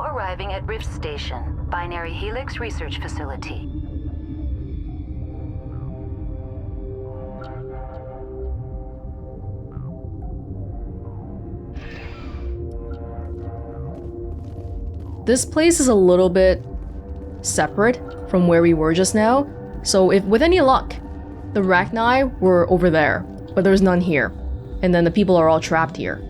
now arriving at Rift Station, Binary Helix Research Facility. This place is a little bit separate from where we were just now, so if with any luck, the Rachni were over there, but there's none here, and then the people are all trapped here.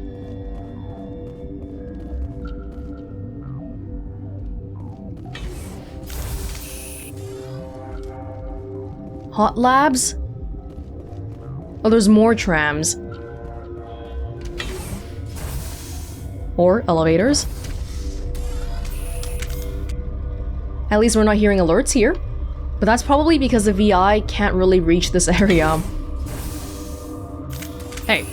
Hot labs? Oh, there's more trams. Or elevators. At least we're not hearing alerts here. But that's probably because the VI can't really reach this area. Hey.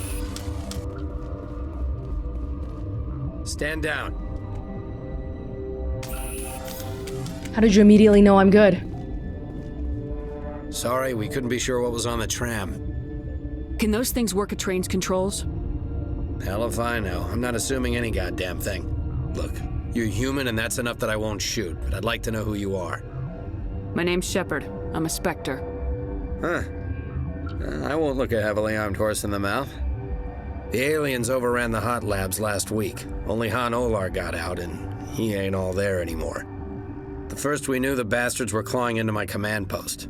Stand down. How did you immediately know I'm good? Sorry, we couldn't be sure what was on the tram. Can those things work at train's controls? Hell if I know. I'm not assuming any goddamn thing. Look, you're human and that's enough that I won't shoot, but I'd like to know who you are. My name's Shepard. I'm a Spectre. Huh. I won't look a heavily armed horse in the mouth. The aliens overran the hot labs last week. Only Han Olar got out, and he ain't all there anymore. The first we knew, the bastards were clawing into my command post.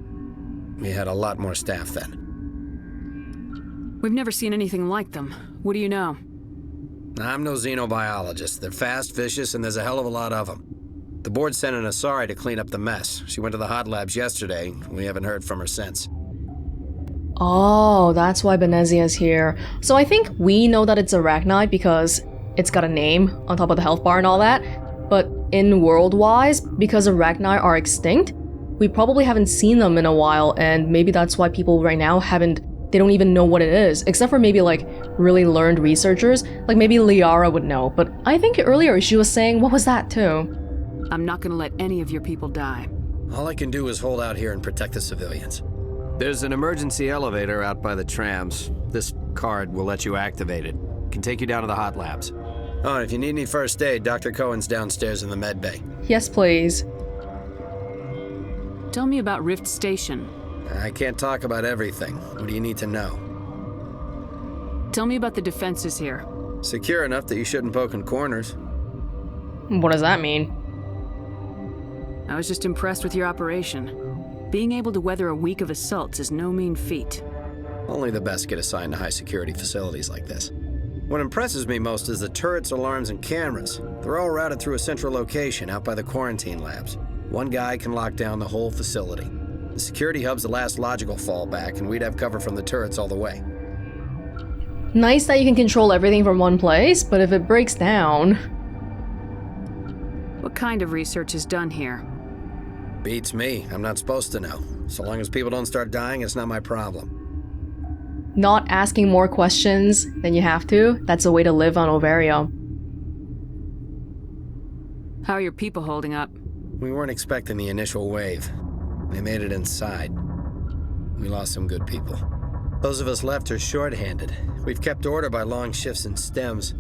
We had a lot more staff then. We've never seen anything like them. What do you know? I'm no xenobiologist. They're fast, vicious, and there's a hell of a lot of them. The board sent an Asari to clean up the mess. She went to the hot labs yesterday. We haven't heard from her since. Oh, that's why Benezia's here. So I think we know that it's a Rachni because it's got a name on top of the health bar and all that. But in world-wise, because the Rachni are extinct, we probably haven't seen them in a while, and maybe that's why people right now they don't even know what it is, except for maybe like really learned researchers, like maybe Liara would know, but I think earlier she was saying, what was that too? I'm not gonna let any of your people die. All I can do is hold out here and protect the civilians. There's an emergency elevator out by the trams. This card will let you activate it. Can take you down to the hot labs. Oh, and if you need any first aid, Dr. Cohen's downstairs in the med bay. Yes, please. Tell me about Rift Station. I can't talk about everything. What do you need to know? Tell me about the defenses here. Secure enough that you shouldn't poke in corners. What does that mean? I was just impressed with your operation. Being able to weather a week of assaults is no mean feat. Only the best get assigned to high-security facilities like this. What impresses me most is the turrets, alarms, and cameras. They're all routed through a central location out by the quarantine labs. One guy can lock down the whole facility. The security hub's the last logical fallback, and we'd have cover from the turrets all the way. Nice that you can control everything from one place, but if it breaks down... What kind of research is done here? Beats me. I'm not supposed to know. So long as people don't start dying, it's not my problem. Not asking more questions than you have to, that's a way to live on Overio. How are your people holding up? We weren't expecting the initial wave. They made it inside. We lost some good people. Those of us left are short-handed. We've kept order by long shifts and stems.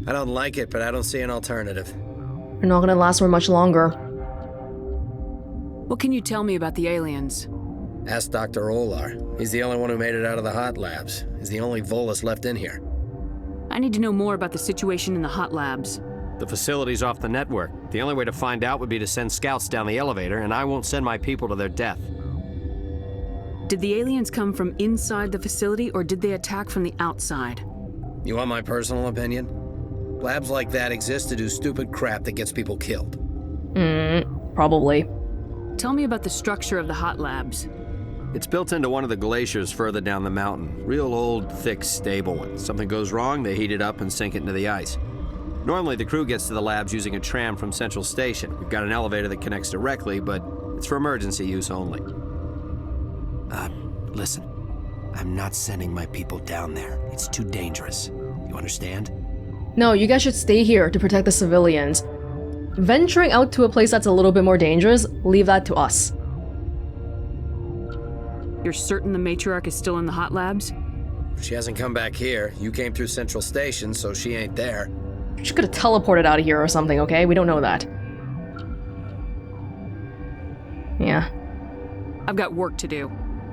I don't like it, but I don't see an alternative. We're not gonna last for much longer. What can you tell me about the aliens? Ask Dr. Olar. He's the only one who made it out of the hot labs. He's the only Volus left in here. I need to know more about the situation in the hot labs. The facility's off the network. The only way to find out would be to send scouts down the elevator, and I won't send my people to their death. Did the aliens come from inside the facility, or did they attack from the outside? You want my personal opinion? Labs like that exist to do stupid crap that gets people killed. Probably. Tell me about the structure of the hot labs. It's built into one of the glaciers further down the mountain. Real old, thick, stable one. Something goes wrong, they heat it up and sink it into the ice. Normally, the crew gets to the labs using a tram from Central Station. We've got an elevator that connects directly, but it's for emergency use only. Listen. I'm not sending my people down there. It's too dangerous. You understand? No, you guys should stay here to protect the civilians. Venturing out to a place that's a little bit more dangerous, leave that to us. You're certain the Matriarch is still in the hot labs? She hasn't come back here. You came through Central Station, so she ain't there. She could have teleported out of here or something, okay? We don't know that. Yeah. I've got work to do.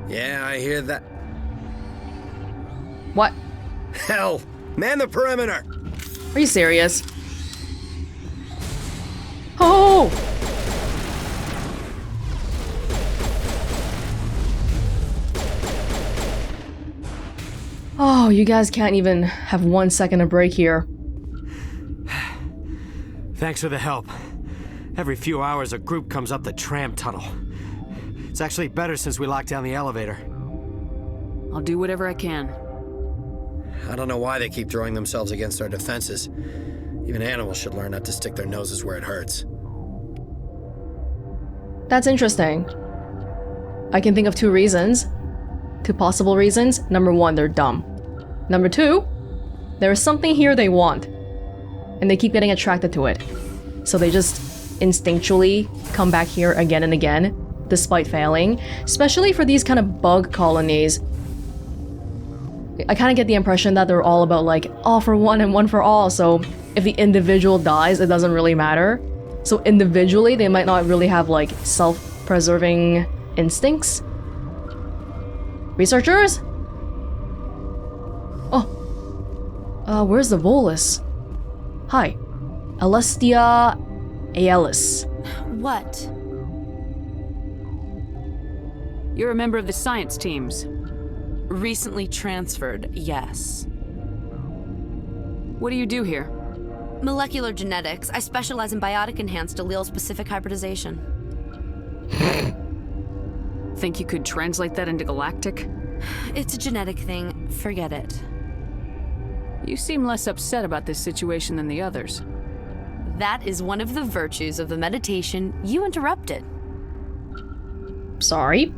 Yeah, I hear that. What? Hell! Man the perimeter! Are you serious? Oh! Oh, you guys can't even have 1 second of break here. Thanks for the help. Every few hours, a group comes up the tram tunnel. It's actually better since we locked down the elevator. I'll do whatever I can. I don't know why they keep throwing themselves against our defenses. Even animals should learn not to stick their noses where it hurts. That's interesting. I can think of 2 reasons. 2 possible reasons. Number 1, they're dumb. Number 2, there is something here they want. And they keep getting attracted to it. So they just instinctually come back here again and again, despite failing. Especially for these kind of bug colonies. I kind of get the impression that they're all about like, all for one and one for all, so if the individual dies, it doesn't really matter. So individually, they might not really have like self-preserving instincts. Researchers? Oh. Where's the Volus? Hi. Alestia Aelis. What? You're a member of the science teams. Recently transferred, yes. What do you do here? Molecular genetics. I specialize in biotic-enhanced allele-specific hybridization. Think you could translate that into galactic? It's a genetic thing. Forget it. You seem less upset about this situation than the others. That is one of the virtues of the meditation you interrupted. Sorry?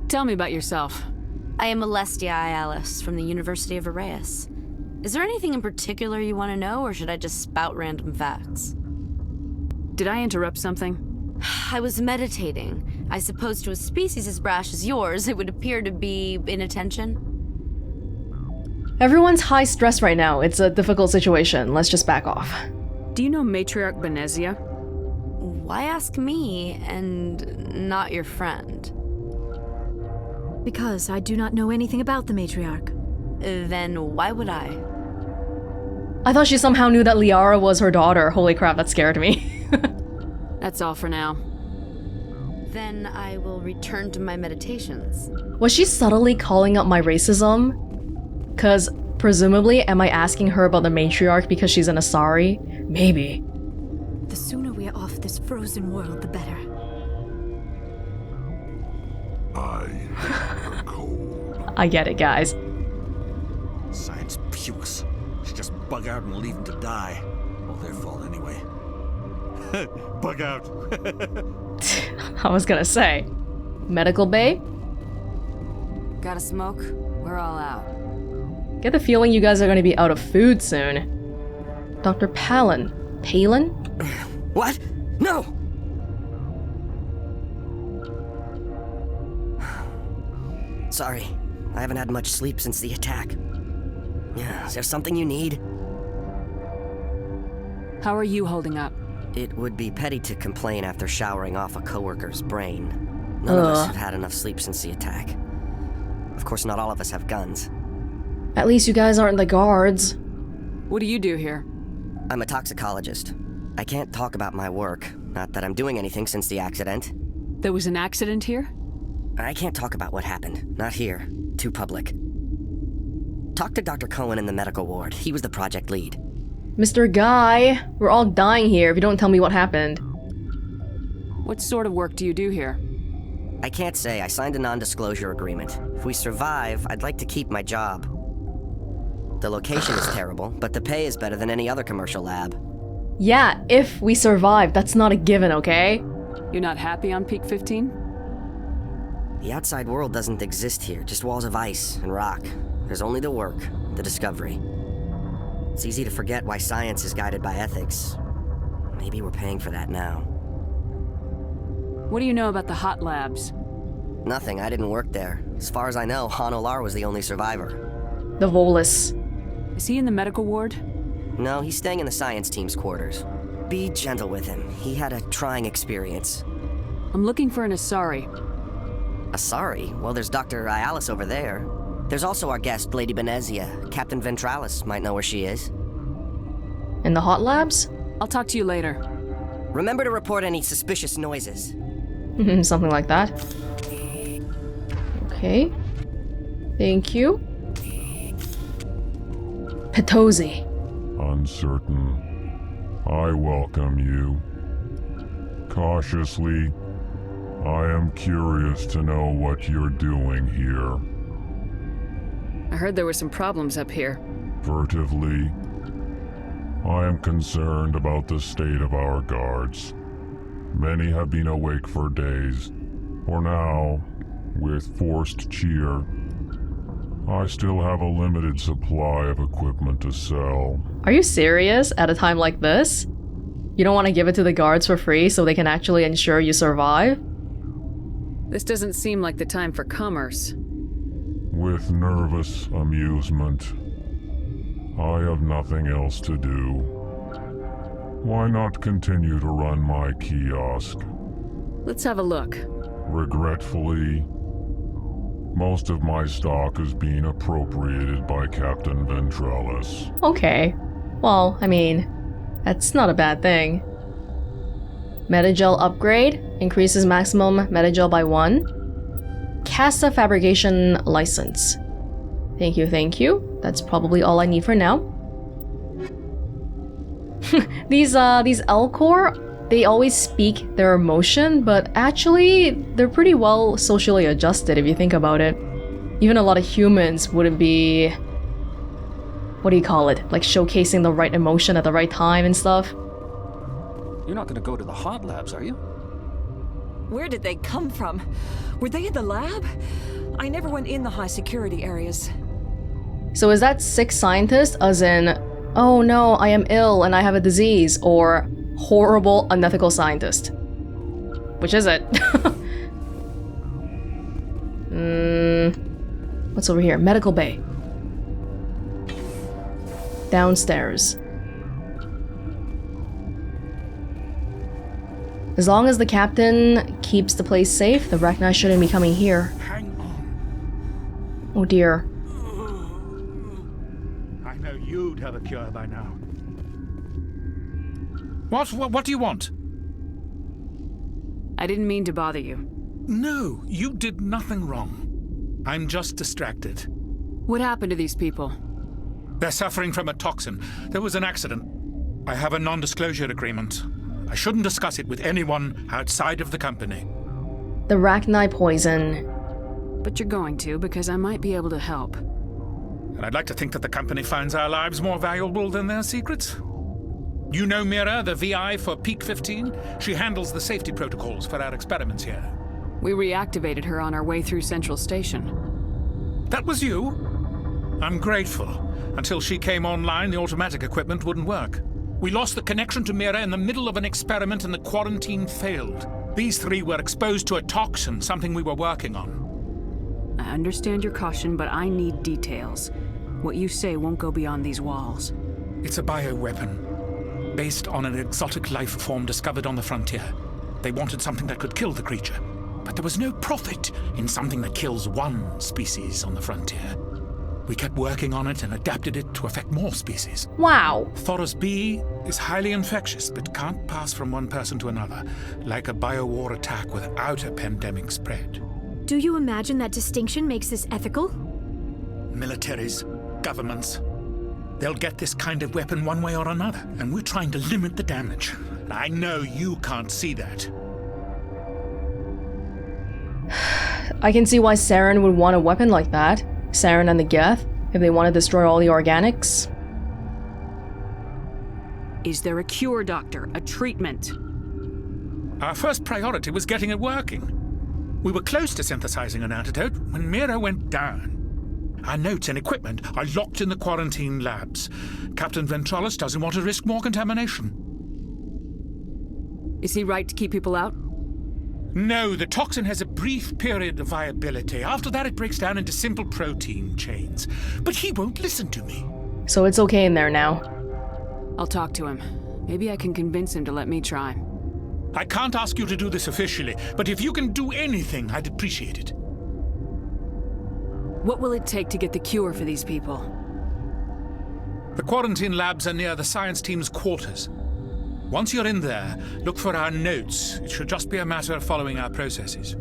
Tell me about yourself. I am Alestia Aelis from the University of Arraeus. Is there anything in particular you want to know, or should I just spout random facts? Did I interrupt something? I was meditating. I suppose to a species as brash as yours, it would appear to be inattention. Everyone's high stress right now. It's a difficult situation. Let's just back off. Do you know Matriarch Benezia? Why ask me and not your friend? Because I do not know anything about the Matriarch. Then why would I? I thought she somehow knew that Liara was her daughter. Holy crap, that scared me. That's all for now. Then I will return to my meditations. Was she subtly calling up my racism? Cause presumably, am I asking her about the Matriarch because she's an Asari? Maybe. The sooner we are off this frozen world, the better. I get it, guys. Science pukes. Should just bug out and leave them to die. Well, their fault anyway. Bug out. I was gonna say. Medical bay? Got a smoke? We're all out. Get the feeling you guys are gonna be out of food soon. Dr. Palin. Palin? What? No! Sorry, I haven't had much sleep since the attack. Is there something you need? How are you holding up? It would be petty to complain after showering off a coworker's brain. None of us have had enough sleep since the attack. Of course, not all of us have guns. At least you guys aren't the guards. What do you do here? I'm a toxicologist. I can't talk about my work. Not that I'm doing anything since the accident. There was an accident here? I can't talk about what happened. Not here. Too public. Talk to Dr. Cohen in the medical ward. He was the project lead. Mr. Guy, we're all dying here if you don't tell me what happened. What sort of work do you do here? I can't say. I signed a non-disclosure agreement. If we survive, I'd like to keep my job. The location is terrible, but the pay is better than any other commercial lab. Yeah, if we survive. That's not a given, okay? You're not happy on Peak 15? The outside world doesn't exist here, just walls of ice and rock. There's only the work, the discovery. It's easy to forget why science is guided by ethics. Maybe we're paying for that now. What do you know about the hot labs? Nothing, I didn't work there. As far as I know, Han Olar was the only survivor. The Volus. Is he in the medical ward? No, he's staying in the science team's quarters. Be gentle with him. He had a trying experience. I'm looking for an Asari. Asari? Well, there's Dr. Ialis over there. There's also our guest, Lady Benezia. Captain Ventralis might know where she is. In the hot labs? I'll talk to you later. Remember to report any suspicious noises. Something like that. Okay. Thank you. Petosi. Uncertain. I welcome you. Cautiously, I am curious to know what you're doing here. I heard there were some problems up here. Furtively, I am concerned about the state of our guards. Many have been awake for days. For now, with forced cheer, I still have a limited supply of equipment to sell. Are you serious at a time like this? You don't want to give it to the guards for free so they can actually ensure you survive? This doesn't seem like the time for commerce. With nervous amusement. I have nothing else to do. Why not continue to run my kiosk? Let's have a look. Regretfully, most of my stock is being appropriated by Captain Ventralis. Okay. Well, I mean, that's not a bad thing. Metagel upgrade increases maximum metagel by 1. Casta fabrication license. Thank you, thank you. That's probably all I need for now. These Elcor, they always speak their emotion, but actually they're pretty well socially adjusted if you think about it. Even a lot of humans wouldn't be, what do you call it, like showcasing the right emotion at the right time and stuff. You're not gonna go to the hot labs, are you? Where did they come from? Were they in the lab? I never went in the high security areas. So is that sick scientist as in, oh no, I am ill and I have a disease, or horrible, unethical scientist? Which is it? What's over here? Medical bay. Downstairs. As long as the captain keeps the place safe, the Rachni shouldn't be coming here. Hang on. Oh dear. I know you'd have a cure by now. What do you want? I didn't mean to bother you. No, you did nothing wrong. I'm just distracted. What happened to these people? They're suffering from a toxin. There was an accident. I have a non-disclosure agreement. I shouldn't discuss it with anyone outside of the company. The Rachni poison. But you're going to, because I might be able to help. And I'd like to think that the company finds our lives more valuable than their secrets. You know Mira, the VI for Peak 15? She handles the safety protocols for our experiments here. We reactivated her on our way through Central Station. That was you? I'm grateful. Until she came online, the automatic equipment wouldn't work. We lost the connection to Mira in the middle of an experiment and the quarantine failed. These three were exposed to a toxin, something we were working on. I understand your caution, but I need details. What you say won't go beyond these walls. It's a bioweapon, based on an exotic life form discovered on the frontier. They wanted something that could kill the creature, but there was no profit in something that kills one species on the frontier. We kept working on it and adapted it to affect more species. Wow. Thoros B is highly infectious, but can't pass from one person to another, like a biowar attack without a pandemic spread. Do you imagine that distinction makes this ethical? Militaries, governments, they'll get this kind of weapon one way or another, and we're trying to limit the damage. I know you can't see that. I can see why Saren would want a weapon like that. Saren and the Geth, if they want to destroy all the organics. Is there a cure, Doctor? A treatment? Our first priority was getting it working. We were close to synthesizing an antidote when Mira went down. Our notes and equipment are locked in the quarantine labs. Captain Ventralis doesn't want to risk more contamination. Is he right to keep people out? No, the toxin has a brief period of viability. After that, it breaks down into simple protein chains. But he won't listen to me. So it's okay in there now. I'll talk to him. Maybe I can convince him to let me try. I can't ask you to do this officially, but if you can do anything, I'd appreciate it. What will it take to get the cure for these people? The quarantine labs are near the science team's quarters. Once you're in there, look for our notes. It should just be a matter of following our processes.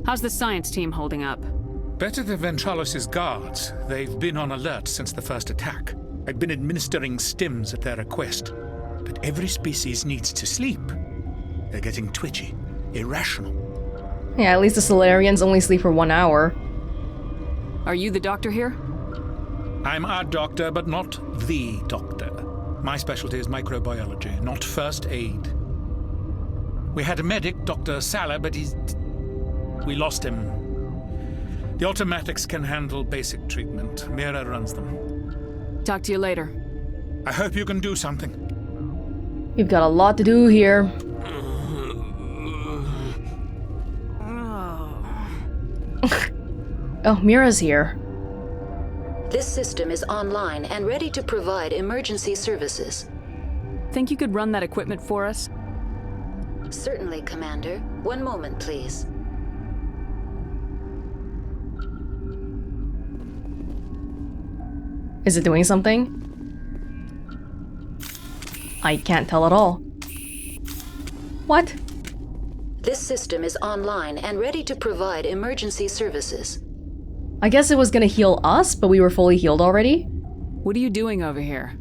How's the science team holding up? Better than Ventralos' guards. They've been on alert since the first attack. I've been administering stims at their request. But every species needs to sleep. They're getting twitchy, irrational. Yeah, at least the Solarians only sleep for 1 hour. Are you the doctor here? I'm our doctor, but not the doctor. My specialty is microbiology, not first aid. We had a medic, Dr. Salah, but we lost him. The automatics can handle basic treatment. Mira runs them. Talk to you later. I hope you can do something. You've got a lot to do here. Oh, Mira's here. This system is online and ready to provide emergency services. Think you could run that equipment for us? Certainly, Commander. One moment, please. Is it doing something? I can't tell at all. What? This system is online and ready to provide emergency services. I guess it was gonna heal us, but we were fully healed already? What are you doing over here?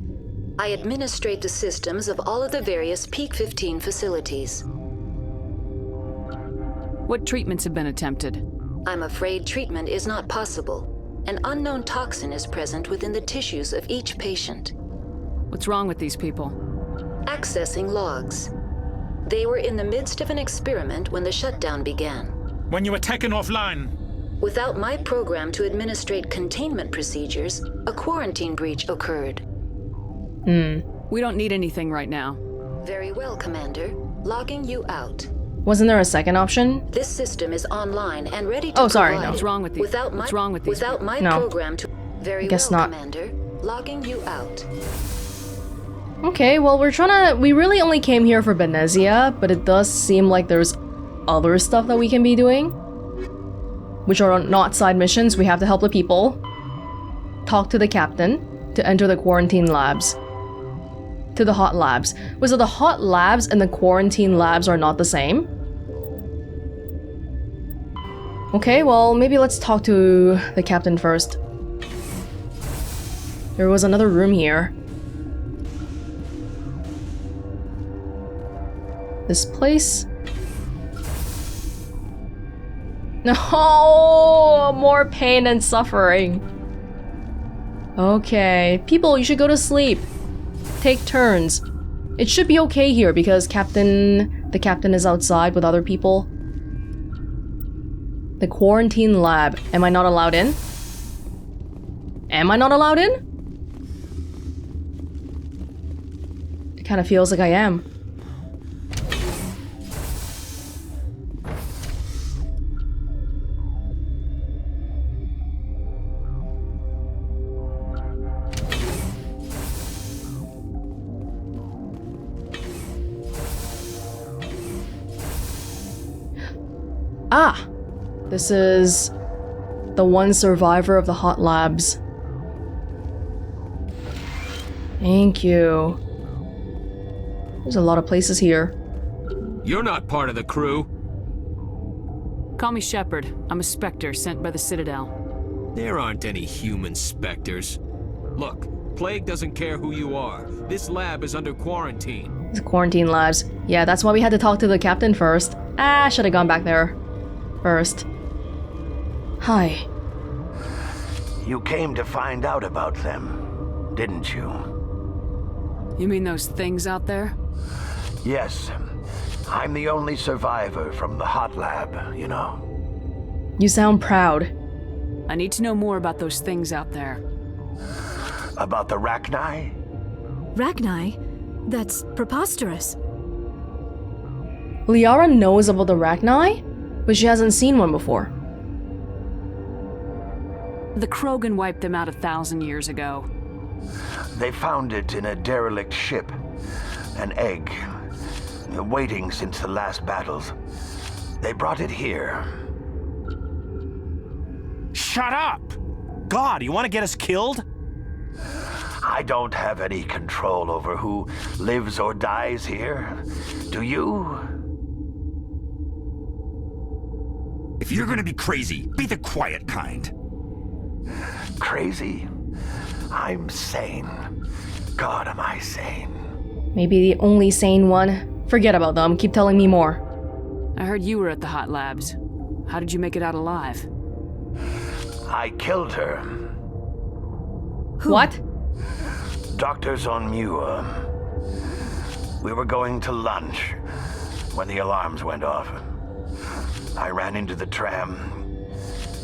I administrate the systems of all of the various Peak 15 facilities. What treatments have been attempted? I'm afraid treatment is not possible. An unknown toxin is present within the tissues of each patient. What's wrong with these people? Accessing logs. They were in the midst of an experiment when the shutdown began. When you were taken offline. Without my program to administrate containment procedures, a quarantine breach occurred. We don't need anything right now. Very well, Commander. Logging you out. Wasn't there a second option? This system is online and ready to sorry, provide. no. What's wrong with these? What's wrong with these? Without my No. program to. Very Guess well, not. Commander. Logging you out. Okay, well we really only came here for Benezia, but it does seem like there's other stuff that we can be doing. Which are not side missions. We have to help the people. Talk to the captain to enter the quarantine labs. To the hot labs. So the hot labs and the quarantine labs are not the same? Okay, well maybe let's talk to the captain first. There was another room here. This place? No, more pain and suffering. Okay, people, you should go to sleep. Take turns. It should be okay here because the captain is outside with other people. The quarantine lab. Am I not allowed in? Am I not allowed in? It kind of feels like I am. Ah! This is the one survivor of the hot labs. Thank you. There's a lot of places here. You're not part of the crew. Call me Shepard. I'm a Spectre sent by the Citadel. There aren't any human specters. Look, Plague doesn't care who you are. This lab is under quarantine. The quarantine labs. Yeah, that's why we had to talk to the captain first. Ah, should have gone back there first. Hi. You came to find out about them, didn't you? You mean those things out there? Yes. I'm the only survivor from the hot lab, you know. You sound proud. I need to know more about those things out there. About the Rachni? Rachni? That's preposterous. Liara knows about the Rachni, but she hasn't seen one before. The Krogan wiped them out 1,000 years ago. They found it in a derelict ship. An egg. Waiting since the last battles. They brought it here. Shut up! God, you want to get us killed? I don't have any control over who lives or dies here. Do you? If you're gonna be crazy, be the quiet kind. Crazy? I'm sane. God, am I sane. Maybe the only sane one. Forget about them. Keep telling me more. I heard you were at the hot labs. How did you make it out alive? I killed her. What? Doctors on Muir. We were going to lunch when the alarms went off. I ran into the tram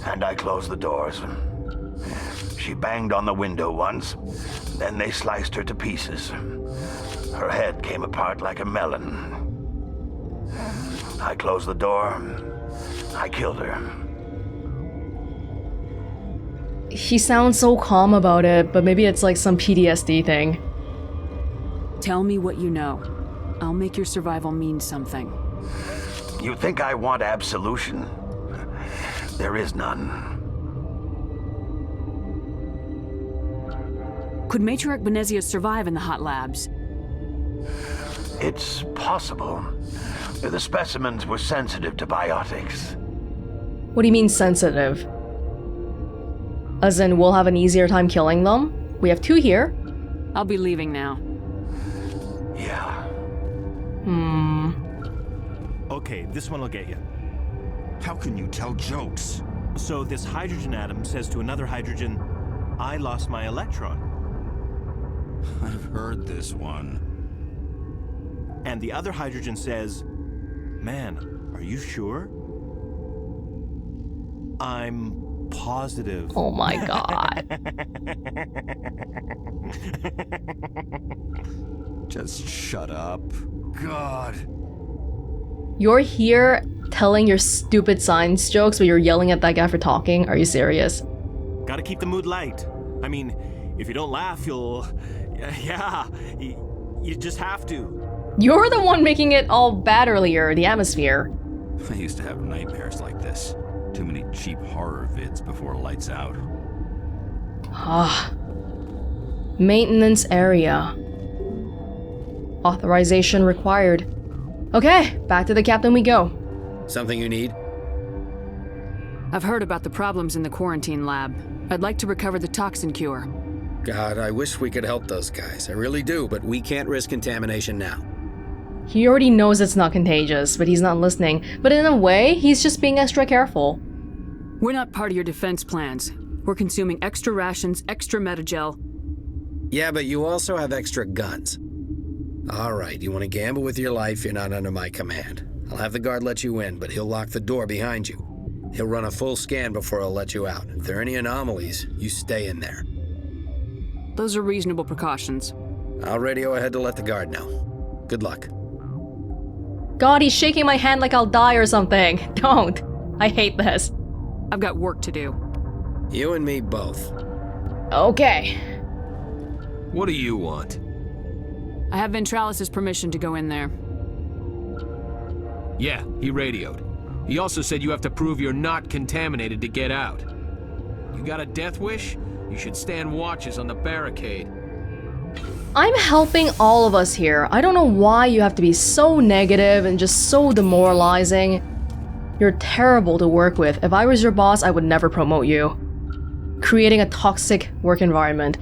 and I closed the doors. She banged on the window once, then they sliced her to pieces. Her head came apart like a melon. I closed the door. I killed her. He sounds so calm about it, but maybe it's like some PTSD thing. Tell me what you know. I'll make your survival mean something. You think I want absolution? There is none. Could Matriarch Benezia survive in the hot labs? It's possible. The specimens were sensitive to biotics. What do you mean sensitive? As in, we'll have an easier time killing them? We have 2 here. I'll be leaving now. Yeah. Okay, this one will get you. How can you tell jokes? So this hydrogen atom says to another hydrogen, I lost my electron. I've heard this one. And the other hydrogen says, man, are you sure? I'm positive. Oh my god. Just shut up. God. You're here telling your stupid science jokes, but you're yelling at that guy for talking? Are you serious? Gotta keep the mood light. I mean, if you don't laugh, you'll... Yeah, you just have to. You're the one making it all bad earlier, the atmosphere. I used to have nightmares like this. Too many cheap horror vids before lights out. Ah. Maintenance area. Authorization required. Okay, back to the captain we go. Something you need? I've heard about the problems in the quarantine lab. I'd like to recover the toxin cure. God, I wish we could help those guys. I really do, but we can't risk contamination now. He already knows it's not contagious, but he's not listening. But in a way, he's just being extra careful. We're not part of your defense plans. We're consuming extra rations, extra metagel. Yeah, but you also have extra guns. All right, you want to gamble with your life, you're not under my command. I'll have the guard let you in, but he'll lock the door behind you. He'll run a full scan before he'll let you out. If there are any anomalies, you stay in there. Those are reasonable precautions. I'll radio ahead to let the guard know. Good luck. God, he's shaking my hand like I'll die or something. Don't. I hate this. I've got work to do. You and me both. Okay. What do you want? I have Ventralis' permission to go in there. Yeah, he radioed. He also said you have to prove you're not contaminated to get out. You got a death wish? You should stand watches on the barricade. I'm helping all of us here. I don't know why you have to be so negative and just so demoralizing. You're terrible to work with. If I was your boss, I would never promote you. Creating a toxic work environment.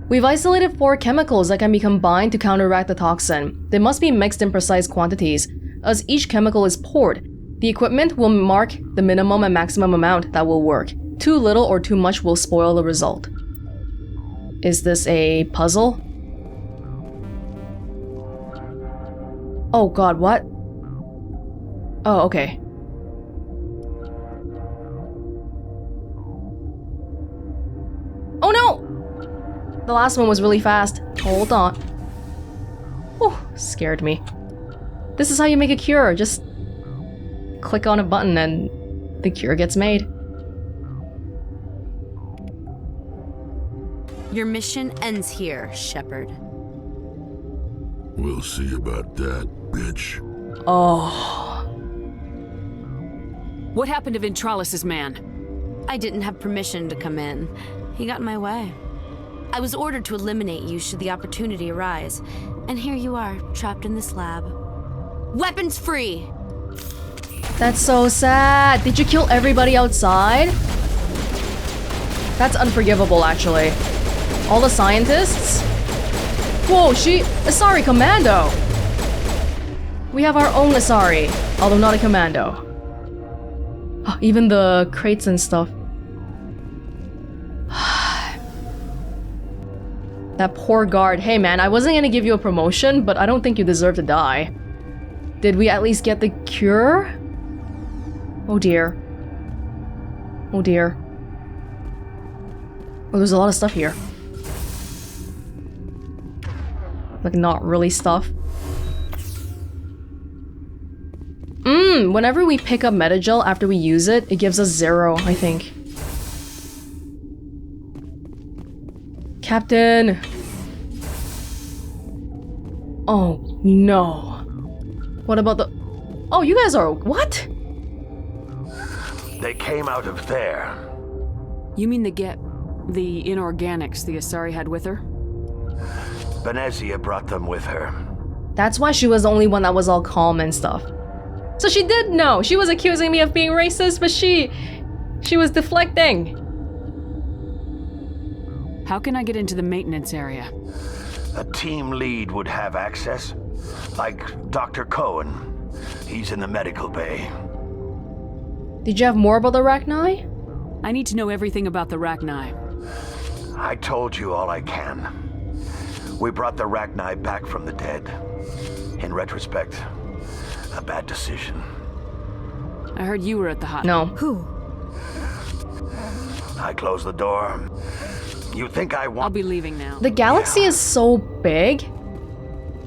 We've isolated 4 chemicals that can be combined to counteract the toxin. They must be mixed in precise quantities. As each chemical is poured, the equipment will mark the minimum and maximum amount that will work. Too little or too much will spoil the result. Is this a puzzle? Oh god, what? Oh, okay. Oh no! The last one was really fast. Hold on. Whew, scared me. This is how you make a cure. Just click on a button and the cure gets made. Your mission ends here, Shepard. We'll see about that, bitch. Oh. What happened to Ventralis's man? I didn't have permission to come in. He got in my way. I was ordered to eliminate you should the opportunity arise. And here you are, trapped in this lab. Weapons free! That's so sad. Did you kill everybody outside? That's unforgivable, actually. All the scientists? Whoa, Asari Commando! We have our own Asari, although not a commando. Even the crates and stuff. That poor guard. Hey man, I wasn't gonna give you a promotion, but I don't think you deserve to die. Did we at least get the cure? Oh dear. Oh dear. Oh, there's a lot of stuff here. Like, not really stuff. Whenever we pick up Metagel after we use it, it gives us 0, I think. Captain! Oh, no. What about the... Oh, you guys are... What? They came out of there. You mean the inorganics the Asari had with her? Benezia brought them with her. That's why she was the only one that was all calm and stuff. So she did know. She was accusing me of being racist, but she was deflecting. How can I get into the maintenance area? A team lead would have access. Like Dr. Cohen. He's in the medical bay. Did you have more about the Rachni? I need to know everything about the Rachni. I told you all I can. We brought the Rachni back from the dead. In retrospect, a bad decision. I heard you were at the hot. No. Who? I closed the door. You think I want... I'll be leaving now. The galaxy is so big.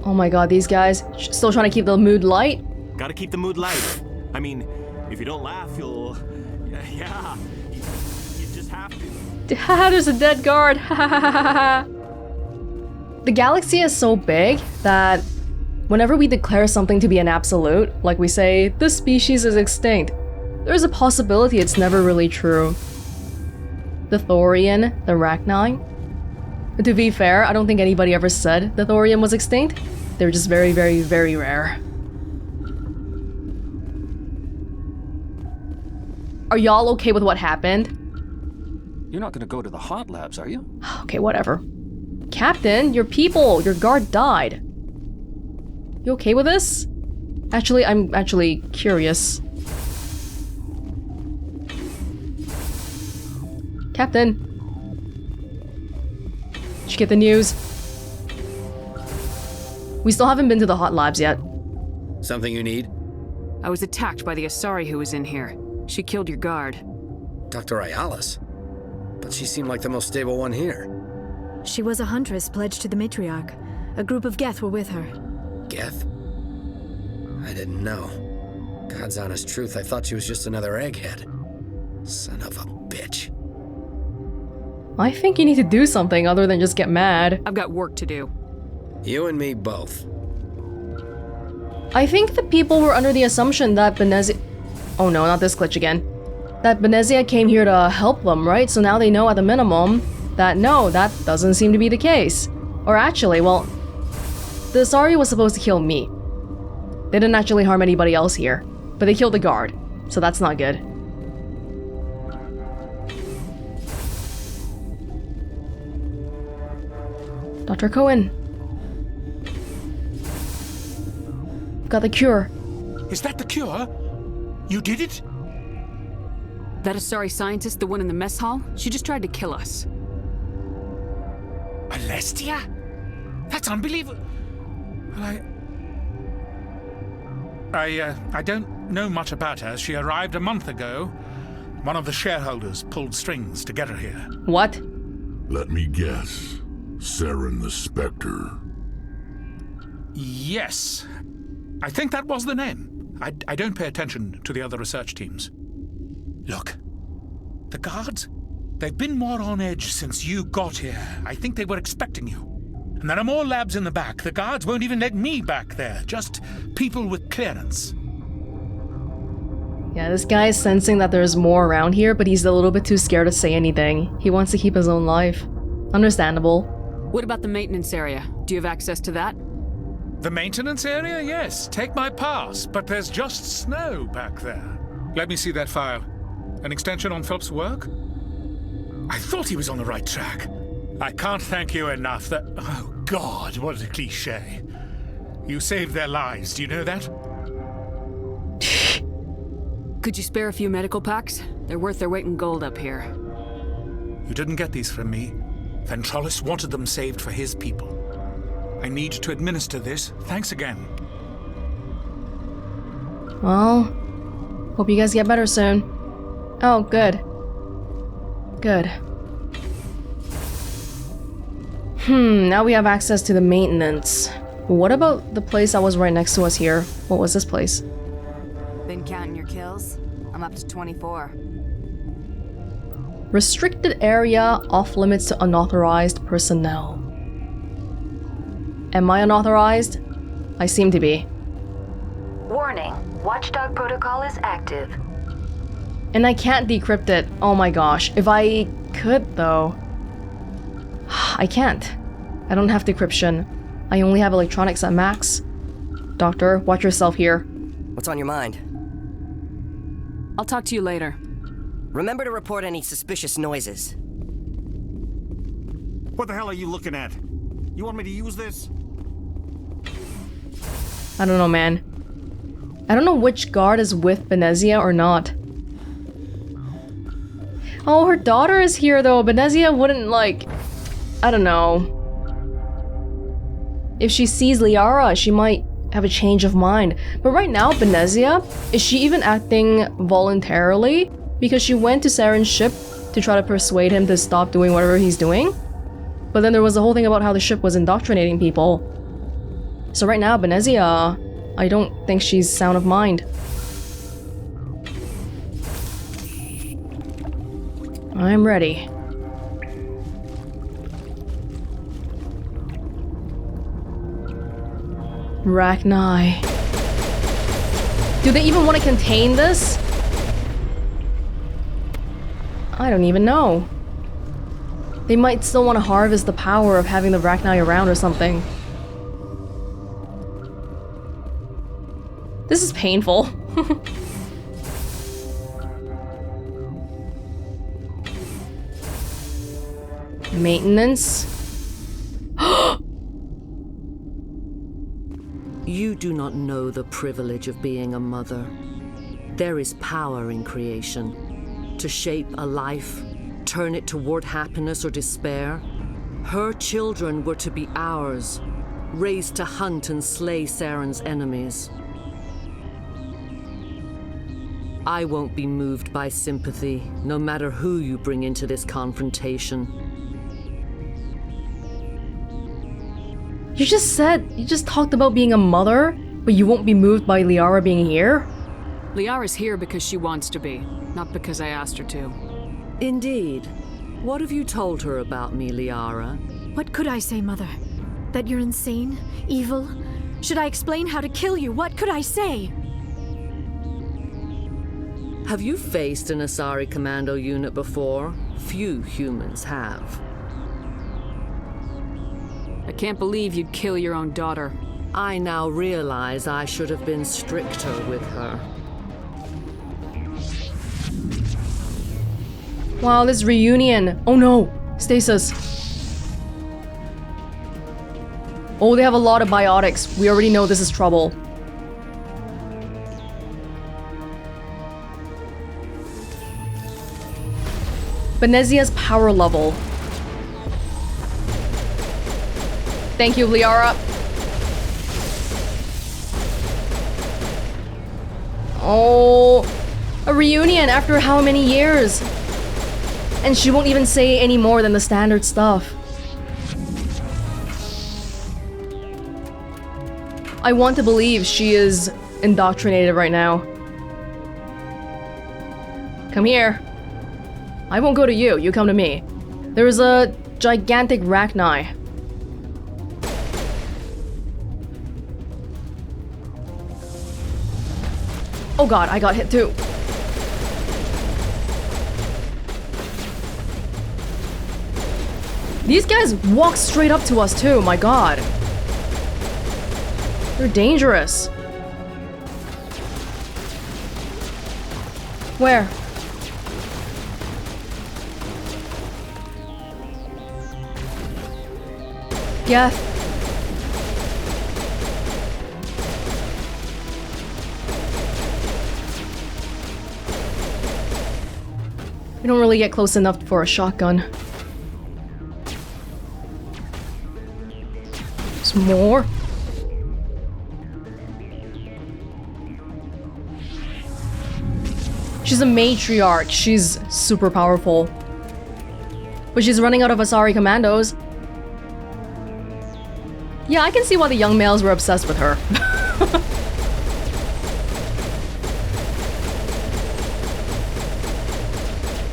Oh my god, these guys still trying to keep the mood light. Gotta keep the mood light. I mean, if you don't laugh, you'll... Yeah, you just have to. There's a dead guard. The galaxy is so big that whenever we declare something to be an absolute, like we say, this species is extinct, there's a possibility it's never really true. The Thorian, the Rachni. But to be fair, I don't think anybody ever said the Thorian was extinct. They're just very, very, very rare. Are y'all okay with what happened? You're not gonna go to the hot labs, are you? Okay, whatever. Captain, your people, your guard died. You okay with this? Actually, I'm actually curious. Captain. Did you get the news? We still haven't been to the hot labs yet. Something you need? I was attacked by the Asari who was in here. She killed your guard. Dr. Ayalis? But she seemed like the most stable one here. She was a huntress pledged to the Matriarch. A group of Geth were with her. Geth? I didn't know. God's honest truth, I thought she was just another egghead. Son of a bitch. I think you need to do something other than just get mad. I've got work to do. You and me both. I think the people were under the assumption that Benezia... Oh no, not this glitch again. That Benezia came here to help them, right? So now they know at the minimum that no, that doesn't seem to be the case. Or actually, well, the Asari was supposed to kill me. They didn't actually harm anybody else here, but they killed the guard, so that's not good. Dr. Cohen. Got the cure. Is that the cure? You did it? That Asari scientist, the one in the mess hall, she just tried to kill us. Alestia? That's unbelievable. Well, I don't know much about her. She arrived a month ago. One of the shareholders pulled strings to get her here. What? Let me guess. Saren the Spectre. Yes. I think that was the name. I don't pay attention to the other research teams. Look. The guards? They've been more on edge since you got here. I think they were expecting you. And there are more labs in the back. The guards won't even let me back there. Just people with clearance. Yeah, this guy is sensing that there's more around here, but he's a little bit too scared to say anything. He wants to keep his own life. Understandable. What about the maintenance area? Do you have access to that? The maintenance area? Yes. Take my pass. But there's just snow back there. Let me see that file. An extension on Phelps' work? I thought he was on the right track. I can't thank you enough that... Oh, God, what a cliché. You saved their lives, do you know that? Could you spare a few medical packs? They're worth their weight in gold up here. You didn't get these from me. Ventrollis wanted them saved for his people. I need to administer this. Thanks again. Well, hope you guys get better soon. Oh, good. Good. Now we have access to the maintenance. What about the place that was right next to us here? What was this place? Been counting your kills? I'm up to 24. Restricted area, off limits to unauthorized personnel. Am I unauthorized? I seem to be. Warning, Watchdog protocol is active. And I can't decrypt it. Oh my gosh. If I could, though. I can't. I don't have decryption. I only have electronics at max. Doctor, watch yourself here. What's on your mind? I'll talk to you later. Remember to report any suspicious noises. What the hell are you looking at? You want me to use this? I don't know, man. I don't know which guard is with Benezia or not. Oh, her daughter is here though. Benezia wouldn't like... I don't know. If she sees Liara, she might have a change of mind. But right now, Benezia, is she even acting voluntarily? Because she went to Saren's ship to try to persuade him to stop doing whatever he's doing. But then there was the whole thing about how the ship was indoctrinating people. So right now, Benezia, I don't think she's sound of mind. I'm ready. Rachni. Do they even want to contain this? I don't even know. They might still want to harvest the power of having the Rachni around or something. This is painful. Maintenance. You do not know the privilege of being a mother. There is power in creation. To shape a life, turn it toward happiness or despair. Her children were to be ours, raised to hunt and slay Saren's enemies. I won't be moved by sympathy, no matter who you bring into this confrontation. You just talked about being a mother, but you won't be moved by Liara being here? Liara's here because she wants to be, not because I asked her to. Indeed. What have you told her about me, Liara? What could I say, Mother? That you're insane? Evil? Should I explain how to kill you? What could I say? Have you faced an Asari commando unit before? Few humans have. I can't believe you'd kill your own daughter. I now realize I should have been stricter with her. Wow, this reunion. Oh no, stasis. Oh, they have a lot of biotics. We already know this is trouble. Benezia's power level. Thank you, Liara. Oh, a reunion after how many years? And she won't even say any more than the standard stuff. I want to believe she is indoctrinated right now. Come here. I won't go to you, you come to me. There's a gigantic Rachni. Oh god, I got hit too. These guys walk straight up to us too, my god. They're dangerous. Where? Geth. We don't really get close enough for a shotgun. Some more. She's a matriarch. She's super powerful. But she's running out of Asari commandos. Yeah, I can see why the young males were obsessed with her.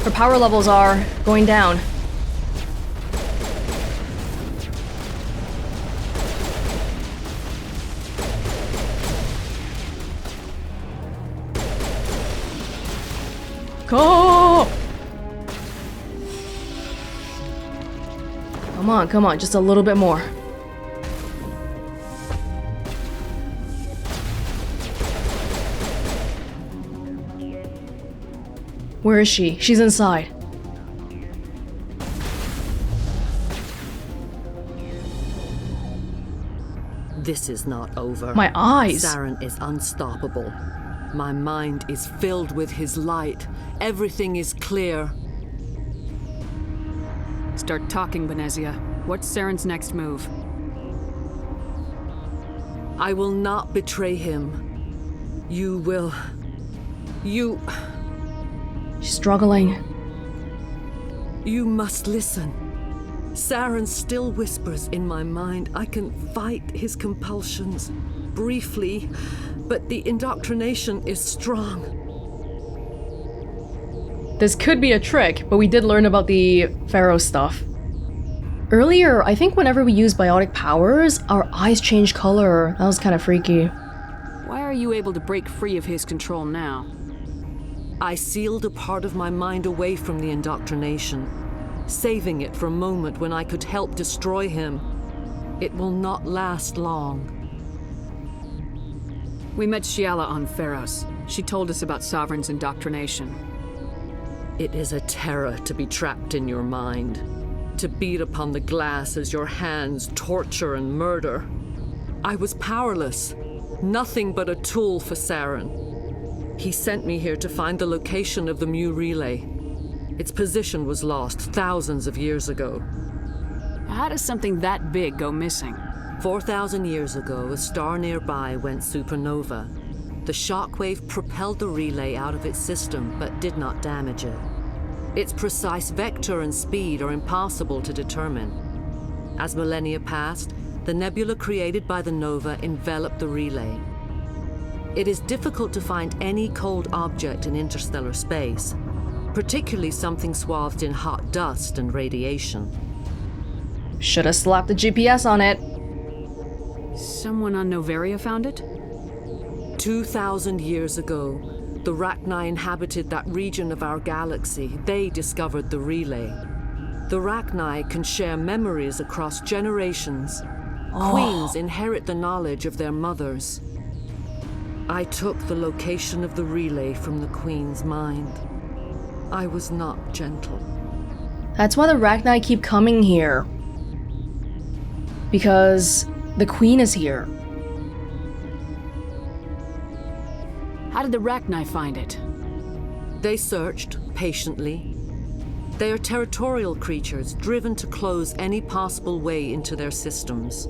Her power levels are going down. Go! Come on, just a little bit more. Where is she? She's inside. This is not over. My eyes! Saren is unstoppable. My mind is filled with his light. Everything is clear. Start talking, Benezia. What's Saren's next move? I will not betray him. You will... You... She's struggling. You must listen. Saren still whispers in my mind. I can fight his compulsions, briefly, but the indoctrination is strong. This could be a trick, but we did learn about the Pharaoh stuff. Earlier, I think whenever we use biotic powers, our eyes change color. That was kind of freaky. Why are you able to break free of his control now? I sealed a part of my mind away from the indoctrination, saving it for a moment when I could help destroy him. It will not last long. We met Shiala on Pharos. She told us about Sovereign's indoctrination. It is a terror to be trapped in your mind, to beat upon the glass as your hands torture and murder. I was powerless, nothing but a tool for Saren. He sent me here to find the location of the Mu relay. Its position was lost thousands of years ago. How does something that big go missing? 4,000 years ago, a star nearby went supernova. The shockwave propelled the relay out of its system, but did not damage it. Its precise vector and speed are impossible to determine. As millennia passed, the nebula created by the nova enveloped the relay. It is difficult to find any cold object in interstellar space, particularly something swathed in hot dust and radiation. Should have slapped the GPS on it. Someone on Noveria found it? 2,000 years ago, the Rachni inhabited that region of our galaxy. They discovered the relay. The Rachni can share memories across generations. Queens inherit the knowledge of their mothers. I took the location of the relay from the Queen's mind. I was not gentle. That's why the Rachni keep coming here. Because the Queen is here. How did the Rachni find it? They searched, patiently. They are territorial creatures, driven to close any possible way into their systems.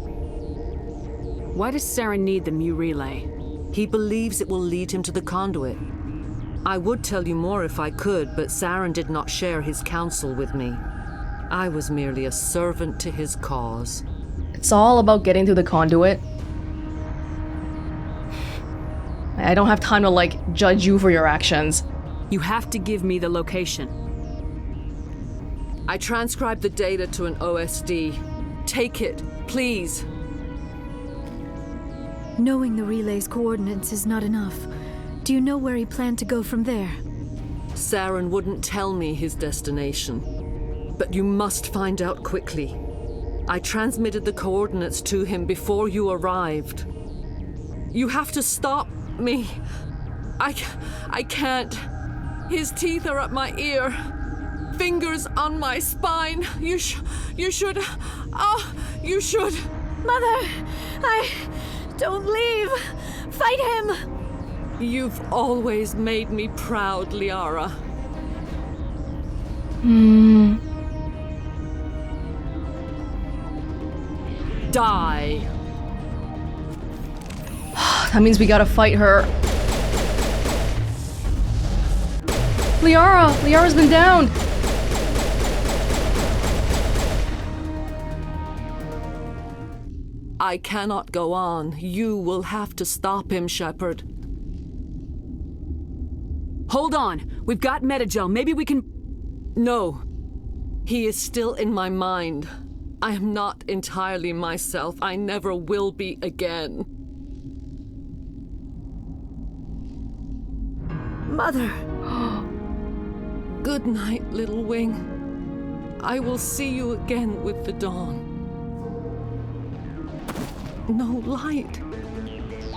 Why does Saren need the Mu relay? He believes it will lead him to the conduit. I would tell you more if I could, but Saren did not share his counsel with me. I was merely a servant to his cause. It's all about getting to the conduit. I don't have time to, judge you for your actions. You have to give me the location. I transcribed the data to an OSD. Take it, please. Knowing the relay's coordinates is not enough. Do you know where he planned to go from there? Saren wouldn't tell me his destination. But you must find out quickly. I transmitted the coordinates to him before you arrived. You have to stop me. I can't. His teeth are up my ear. Fingers on my spine. You should. You should. Mother, don't leave. Fight him. You've always made me proud, Liara. Die. That means we gotta fight her. Liara's been downed. I cannot go on. You will have to stop him, Shepard. Hold on. We've got Metagel. Maybe we can... No. He is still in my mind. I am not entirely myself. I never will be again. Mother. Good night, little wing. I will see you again with the dawn. No light.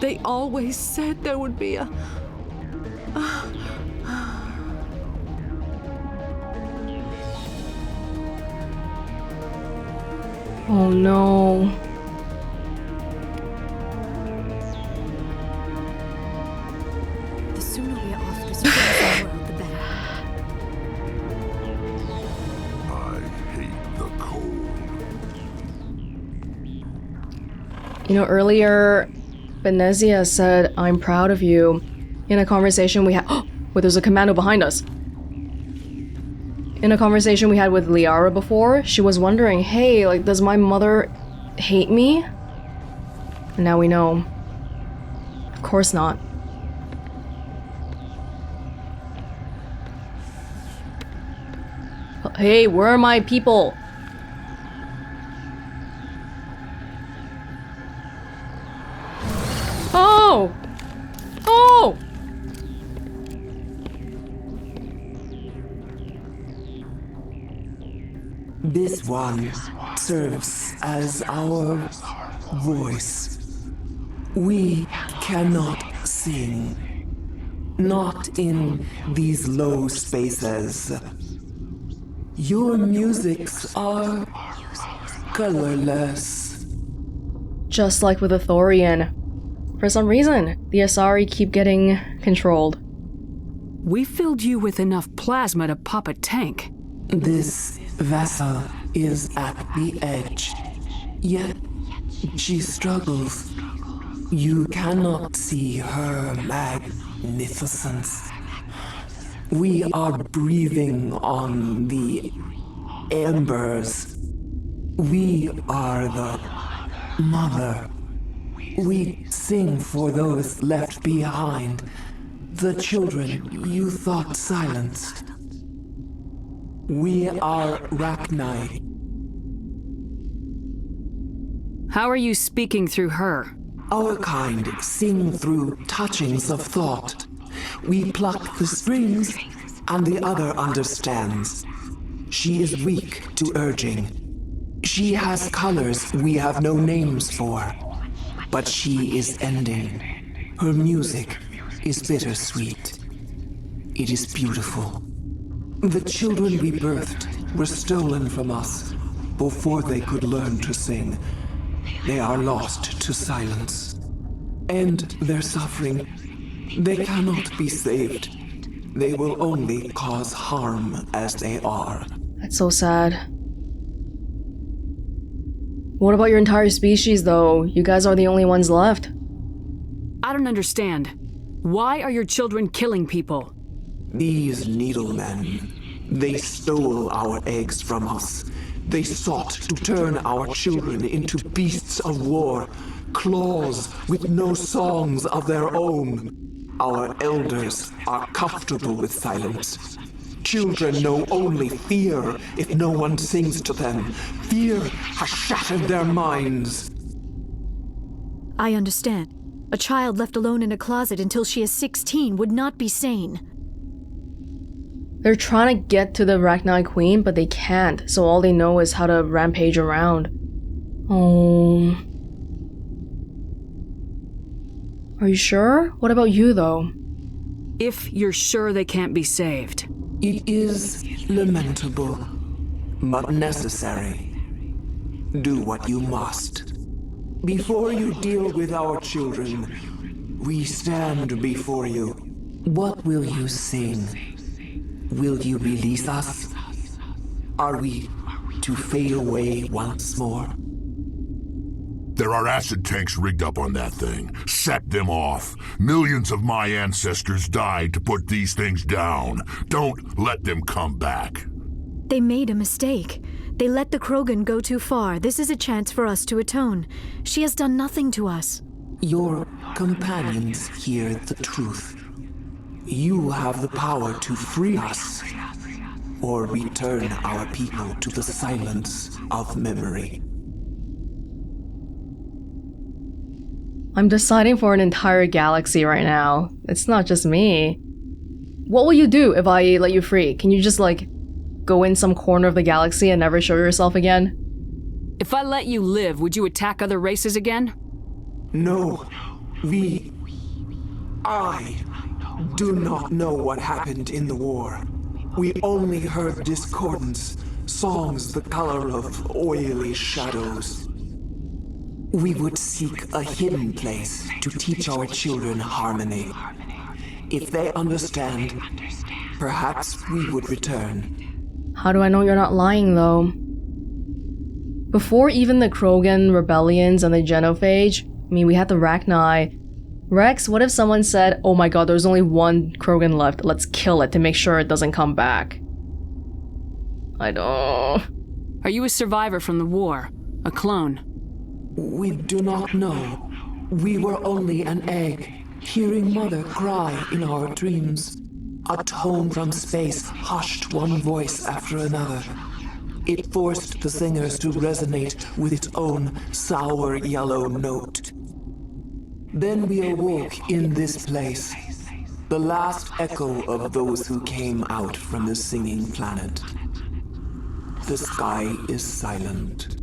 They always said there would be a... Oh no. The sooner we are off this crazy world, the better. I hate the cold. You know, earlier, Benezia said, "I'm proud of you," in a conversation we had. Wait, there's a commando behind us. In a conversation we had with Liara before, she was wondering, hey, like, does my mother hate me? And now we know. Of course not. Hey, where are my people? Oh! Oh! This one serves as our voice. We cannot sing. Not in these low spaces. Your musics are colorless. Just like with a Thorian. For some reason, the Asari keep getting controlled. We filled you with enough plasma to pop a tank. This vessel is at the edge, yet she struggles. You cannot see her magnificence. We are breathing on the embers. We are the mother. We sing for those left behind, the children you thought silenced. We are Rachni. How are you speaking through her? Our kind sing through touchings of thought. We pluck the strings, and the other understands. She is weak to urging. She has colors we have no names for. But she is ending. Her music is bittersweet. It is beautiful. The children we birthed were stolen from us before they could learn to sing. They are lost to silence. And their suffering, they cannot be saved. They will only cause harm as they are. That's so sad. What about your entire species, though? You guys are the only ones left. I don't understand. Why are your children killing people? These needlemen, they stole our eggs from us. They sought to turn our children into beasts of war, claws with no songs of their own. Our elders are comfortable with silence. children know only fear if no one sings to them. Fear has shattered their minds. I understand. A child left alone in a closet until she is 16 would not be sane. They're trying to get to the Rachni Queen, but they can't, so all they know is how to rampage around. Oh. Are you sure? What about you, though? If you're sure they can't be saved. It is lamentable, but necessary. Do what you must. Before you deal with our children, we stand before you. What will you sing? Will you release us? Are we to fade away once more? There are acid tanks rigged up on that thing. Set them off. Millions of my ancestors died to put these things down. Don't let them come back. They made a mistake. They let the Krogan go too far. This is a chance for us to atone. She has done nothing to us. Your companions hear the truth. You have the power to free us, or return our people to the silence of memory. I'm deciding for an entire galaxy right now. It's not just me. What will you do if I let you free? Can you just, like, go in some corner of the galaxy and never show yourself again? If I let you live, would you attack other races again? No. I do not know what happened in the war. We only heard discordance, songs the color of oily shadows. We would seek a hidden place to teach our children harmony. If they understand, perhaps we would return. How do I know you're not lying, though? Before even the Krogan rebellions and the genophage, I mean, we had the Rachni. Rex, what if someone said, oh my god, there's only one Krogan left, let's kill it to make sure it doesn't come back? I don't... Are you a survivor from the war? A clone? We do not know. We were only an egg, hearing Mother cry in our dreams. A tone from space hushed one voice after another. It forced the singers to resonate with its own sour yellow note. Then we awoke in this place, the last echo of those who came out from the singing planet. The sky is silent.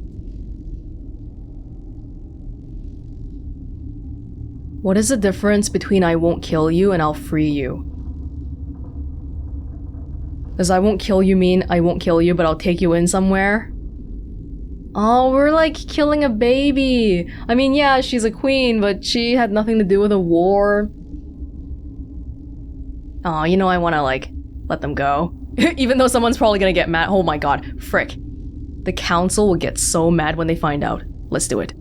What is the difference between I won't kill you and I'll free you? Does I won't kill you mean I won't kill you but I'll take you in somewhere? Oh, we're like killing a baby! I mean, yeah, she's a queen, but she had nothing to do with a war. Oh, you know, I wanna, like, let them go. Even though someone's probably gonna get mad. Oh my god, frick. The council will get so mad when they find out. Let's do it.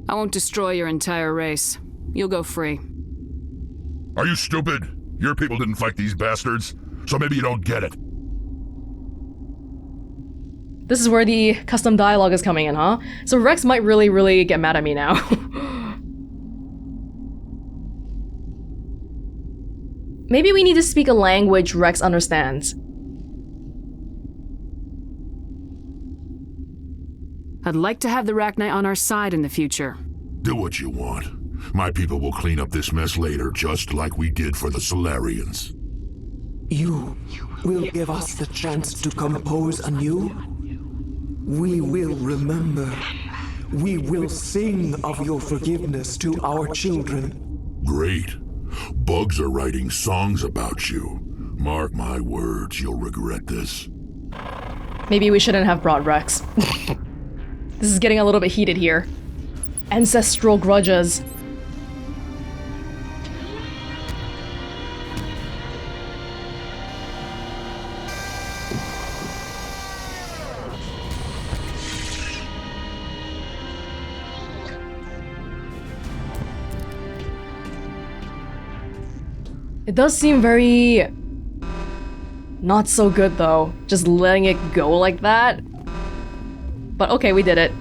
I won't destroy your entire race. You'll go free. Are you stupid? Your people didn't fight these bastards, so maybe you don't get it. This is where the custom dialogue is coming in, huh? So Rex might really get mad at me now. Maybe we need to speak a language Rex understands. I'd like to have the Rachni on our side in the future. Do what you want. My people will clean up this mess later, just like we did for the Solarians. You will give us the chance to compose anew? We will remember. We will sing of your forgiveness to our children. Great. Bugs are writing songs about you. Mark my words, you'll regret this. Maybe we shouldn't have brought Rex. This is getting a little bit heated here. Ancestral grudges. It does seem very... not so good though, just letting it go like that. But okay, we did it.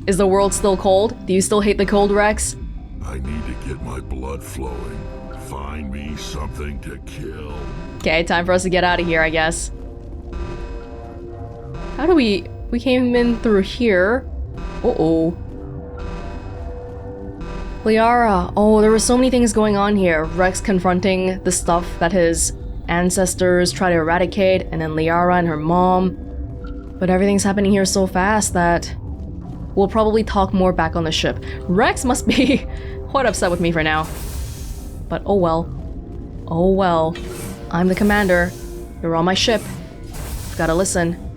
Is the world still cold? Do you still hate the cold, Rex? I need to get my blood flowing. Find me something to kill. Okay, time for us to get out of here, I guess. How do we came in through here. Uh-oh. Liara. Oh, there were so many things going on here. Rex confronting the stuff that his ancestors try to eradicate, and then Liara and her mom. But everything's happening here so fast that we'll probably talk more back on the ship. Rex must be quite upset with me for now. But oh well. Oh well. I'm the commander. You're on my ship. I've gotta listen.